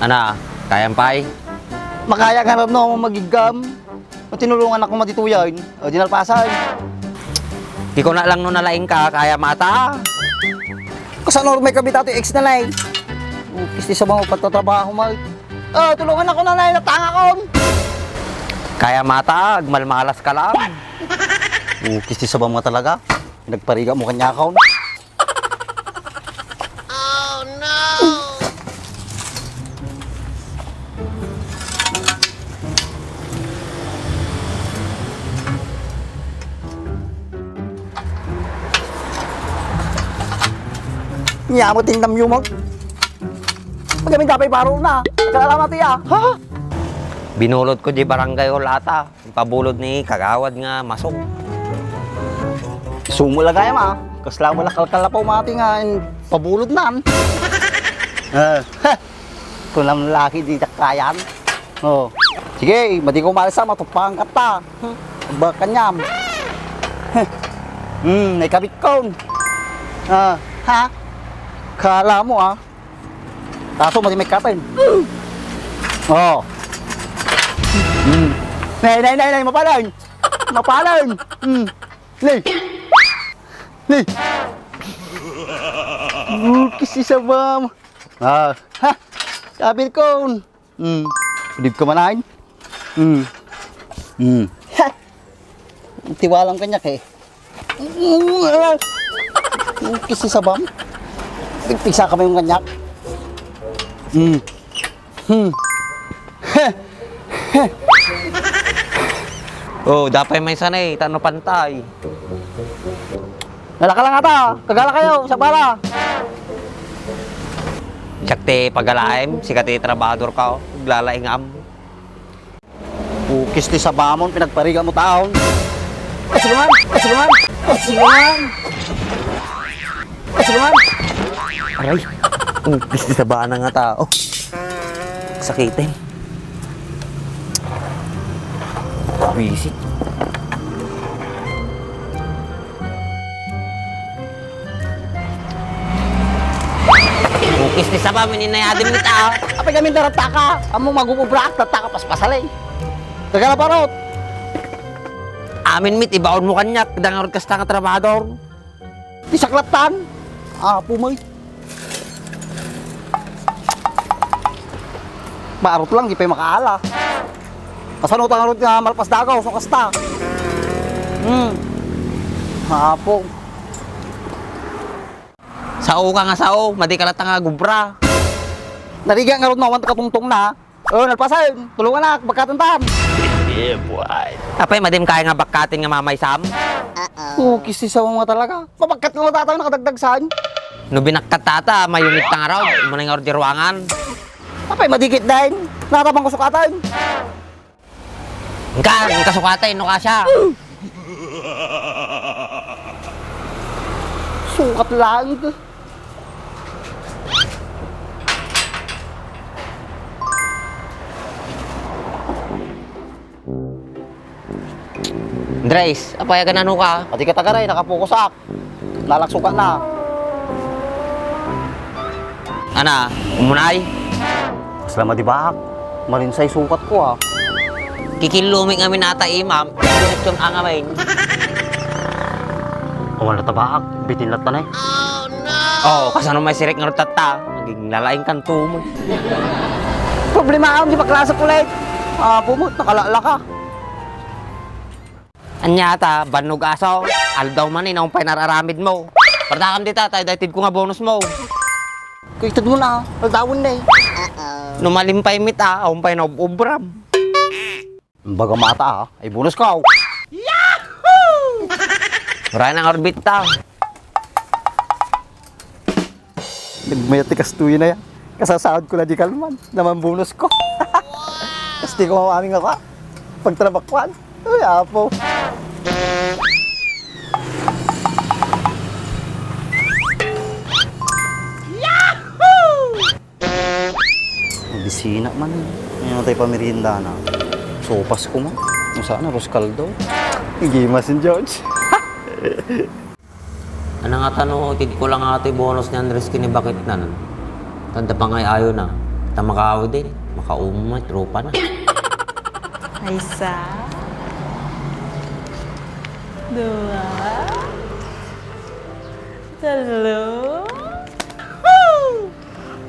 Ana, kayang pay? Makaya ka rin no, magigam. Tinulungan ako matituyan. O, dinalpasan. Di ko na lang no nalaing ka, kaya mata. Kasano may kabitato yung ex na lang. Kisti sa mga pagtatrabaho mo. Tulungan ako na lang, natanga ko. Kaya mata, malmalas ka lang. Kisti sa mga talaga. Nagpariga mo kanya ako. Niya mo tindam yung mag. Magamin dapat paro na. Kalalamat iya. Ha? Binulod ko di barangay hall ata. Pabulod ni kagawad nga masong. Sumula kaya ma. Kasla mo lakal-kal na po mati nga pabulod nan. Kung lang laki di kayan. Oh. Sige, madi ko malisa matupang kata. Bakanyam. May kabit kon. Ha? Kala mo kaso mati may katin. Oh. Nay, mapalan. Mapalan. Lay. Lay. Kisi sa bam. Ha? Kabit kon. Pwede ka manahin. Tiwalang kanyak eh. Kisi sa bam. Pigsa kami yung kanyak. Oh, dapat may sanay, tano pantay. Nalaka lang ata. Kagala kayo, sa bala. Sakte pagalaim, sikati trabador ka, glalaingam. Kisti sa bamon, pinagpariga mo taon. Kasulungan. Aray, gusto sa baan nga tao. Sakitin. Visit. Bukis ni sa bamin inayadim ni tao. Apay kami darataka. Amo magububrak, tataka paspasalay. Kagala parot. Amin mit, ibaon mo kanyak, dangarot kas nga trabador. Isaklatan. Pumoy. Marot lang, di pa makaala. Kasano tangarot nga malpas dagaw, so kasta. Hapong. Sao ka nga sao, madi ka nga gubra. Nariga nga ron nawan katungtong na. Nalpasan, tulungan na, bagkatantan. Yeah, boy. Apay, madim kaya nga bakatin nga mamay sam. Kisi sa mga talaga. Mapagkat nga matataw nakadagdag saan. No binakkat tata, mayungit ka nga raw, muna nga di ruangan. Apay, madikit din. Natabang kusukatan. Ang kasukatay, no ka siya. Sukat lang. Andres, apaya ka nano ka? Pati ka tagaray, nakapukusak. Lalaksukat na. Ana, umunay. Salamat di ba? Marinsay sukat ko Kikiluming amin nata imam, pinagtong angamin. Wala tabak, bitin lat tanay. Oh, kasano may sirik nga tata, naging lalaing kanto mo. Problema di ba klase kulit? Pumot, nakalala ka. Anyata, banog aso, aldaw man inaong pinararamid mo. Pardakam dita, tayo datid ko nga bonus mo. Kuitad mo na, aldawin na Numalimpay mita, aong pa inaubram. Baga mata ay bonus ka. Yahoo! Maray ng orbit ta. Nagmayati kastuyo na yan. Kasasahod ko na di kalman. Naman bonus ko. Kasi ko mamaming ako. Pagtrabakwan. Ay, apo. Bisina man. Ngayon tayo pamerienda na. Sopas ko man. Kung saan, arroz caldo. Gimas and George. Ano nga tanong, tid ko lang ito bonus ni Andres kinibakit na. Tanda pa nga'y ayaw na. Tamakaawi din. Makaumay, tropa na. Isa. Dua. Tatlo.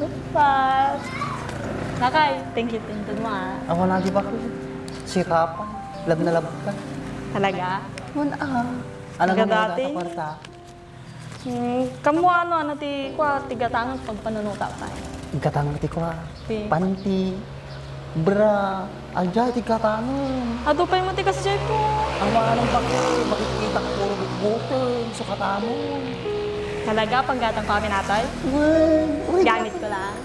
Empat. Nakay, thank you mo ah. Ako na di ba ko? Sirapan. Lab na lab ka. Talaga? Wala ah. Ano Taga nga dati? mga kwarta? Kamu ano ti kwa tigatangan pag panunuta pa. Ikatangan ti ko Ti. panti. Bra. Ajay, ikatangan. Ato pa yung mati kasi dyan po. Ang mga anong bakit, makikita ko puro bukbukong, sukatamon. Talaga, paggatang kami natay. Uy, Gamit ko lang.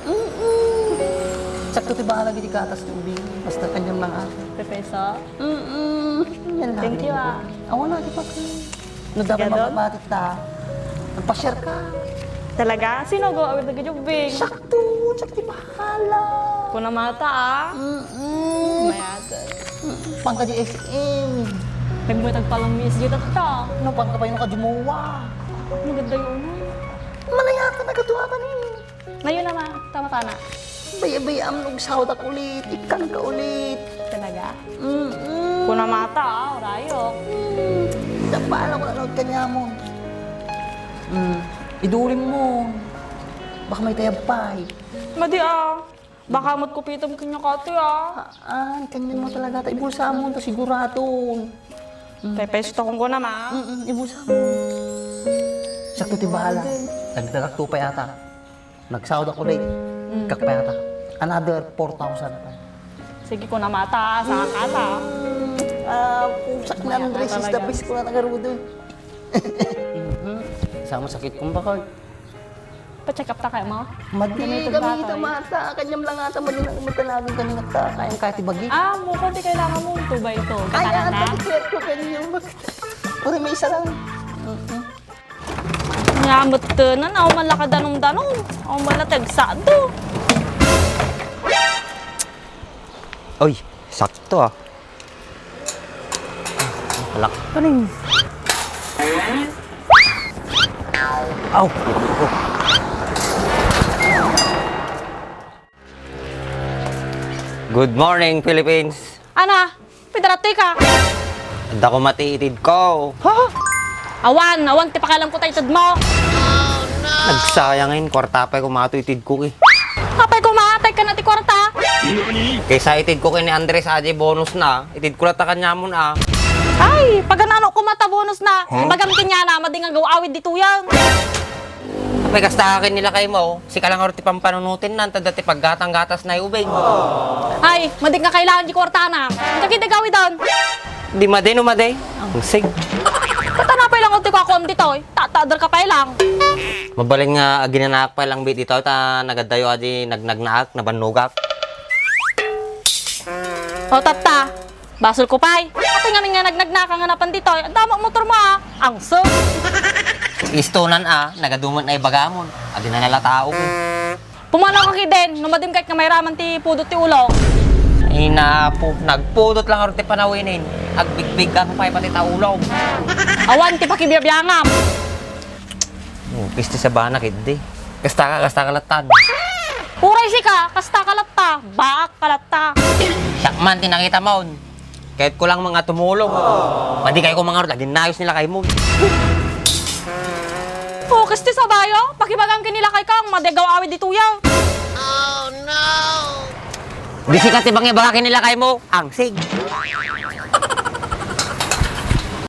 sakto ti bahala gidi katas tubig. Basta kanyang lang ate. Pepeso. Yan lang. Thank you ah. Ako na, di ba ko? No, dapat Gadon? magpapatit ta. Magpa-share ka. Talaga? Sino go awit na gadyubing? Sakto, sakto bahala. Kuna mata ah. Mayata. Pangka di SM. Nagmutag palang miss dito ta. No, pangka pa yung kajumawa. Maganda yun. Malayata na katuwa ka ni. Ngayon naman, tama ka na. Baya-baya am nung sawdak ulit. Ikan ka ulit. Talaga? Kuna mata ah, orayok. Paano ko nanood ka niya mo? Idulim mo. Baka may tayabpay. Madi ah. Baka matkupitam kanya kati ah. Kanya mo talaga. Ibusa mo ito sigurado. Pepeso ta kung ko naman. Ibusa mo. Sakto ti bahala. Nagdagak tupay ata. Nagsawad ako ulit. Kakpay ata. Another 4,000 pa. Sige kuna mata ah, sa kata. Pusak na ng dress is the best ko na nagarudo. Sama sakit kong bakal. Pa-check up ta kayo mo? Madi, Ganito kami ba, ita tay? mata. Kanyam lang ata malinaw matalagin kanina ta. Kayang kahit ibagi. Ah, mukha di kailangan mo ito ba ito? Kaya Katanan ata na? declare ko kanina. Uri, may isa lang. Nyamot na, ako malakad danong-danong. Ako malatagsado. Uy, sakto ah. Alak ka rin. Aw! Good morning, Philippines! Ana, pidarati ka. Anda ko matiitid ko. Awan ti pakalam ko tayo mo. Nagsayangin, kwarta pa ko matuitid ko eh. Kapay kumatay ka na ti kwarta. Kaysa itid ko kay ni Andres aje bonus na. Itid ko lang ta kanya mo na. Ay, pag ano ko bonus na. Bagamtin niya na, madingang gawawid dito yan. Kapag kasta akin nila kay mo, si kalang orti pampanunutin na, tada ti paggatang-gatas na iubing. Ay, mading nga kailangan di kwarta na. Kakita gawid doon. Di made no made. Ang sig. Katanapay lang ako ti kakom dito. Tatadar ka pa lang. Mabaling nga ginanak pa lang bit ito ta nagadayo adi nagnagnaak na banugak. O tata, basol ko pay. Ate nga nga nagnagna ka nga napan dito. Ang tama motor mo ah. Ang so. Istonan nagaduman ay bagamon. Adi na nala tao ko. Pumanaw ka kiden, numadim kahit nga may raman ti pudot ti ulo. Ay na po, nagpudot lang orti panawinin. Agbigbig ka pa pati taulaw. Awan ti pakibiyabiyangam. Pisti sa banak hindi. Kasta ka latan. Puray si ka, kasta kalatta, baak kalatta. Sakman tinakita mo. Kahit ko lang mga tumulong. Pwede kayo kung mga orta, dinayos nila kay mo. Focus ti sa bayo, pakibagang kinila kay kang madegaw awid dito yan. Di sikat ibang ibagakin nila kay mo. Ang sig.